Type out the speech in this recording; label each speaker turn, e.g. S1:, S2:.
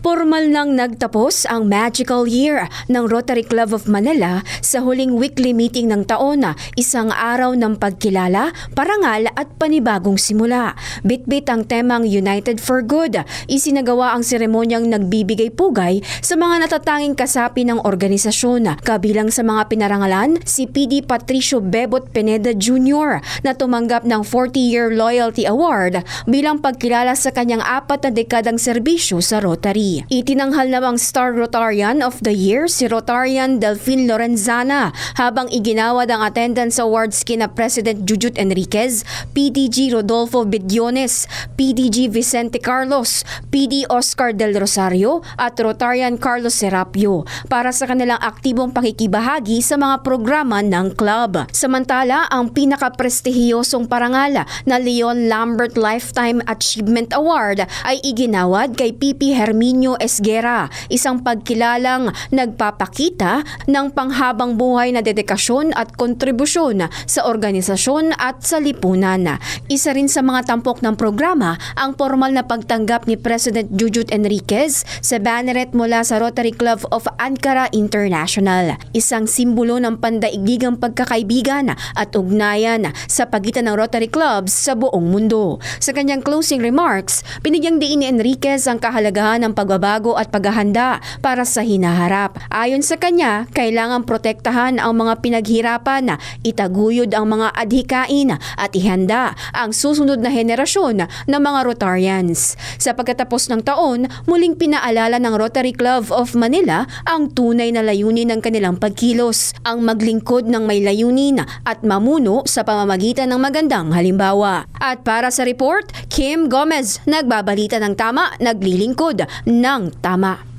S1: Formal nang nagtapos ang magical year ng Rotary Club of Manila sa huling weekly meeting ng taon, isang araw ng pagkilala, parangal at panibagong simula. Bitbit ang temang United for Good. Isinagawa ang seremonyang nagbibigay pugay sa mga natatanging kasapi ng organisasyon. Kabilang sa mga pinarangalan, si PD Patricio Bebot Pineda Jr. na tumanggap ng 40-year Loyalty Award bilang pagkilala sa kanyang 4 na dekadang serbisyo sa Rotary. Itinanghal namang Star Rotarian of the Year si Rotarian Delphine Lorenzana, habang iginawad ang attendance awards kina President Jujut Enriquez, PDG Rodolfo Bediones, PDG Vicente Carlos, PD Oscar Del Rosario at Rotarian Carlos Serapio para sa kanilang aktibong pakikibahagi sa mga programa ng club. Samantala, ang pinakaprestihiyosong parangal na Leon Lambert Lifetime Achievement Award ay iginawad kay PP Herminio Esguera, isang pagkilalang nagpapakita ng panghabang buhay na dedikasyon at kontribusyon sa organisasyon at sa lipunan. Isa rin sa mga tampok ng programa ang formal na pagtanggap ni President Jujut Enriquez sa banneret mula sa Rotary Club of Ankara International, isang simbolo ng pandaigdigang pagkakaibigan at ugnayan sa pagitan ng Rotary Clubs sa buong mundo. Sa kanyang closing remarks, binigyang diin ni Enriquez ang kahalagahan ng pagbabago at paghahanda para sa hinaharap. Ayon sa kanya, kailangang protektahan ang mga pinaghirapan, itaguyod ang mga adhikain at ihanda ang susunod na henerasyon ng mga Rotarians. Sa pagkatapos ng taon, muling pinaalala ng Rotary Club of Manila ang tunay na layunin ng kanilang pagkilos, ang maglingkod ng may layunin at mamuno sa pamamagitan ng magandang halimbawa. At para sa report, Kim Gomez, nagbabalita ng tama, naglilingkod ng tama.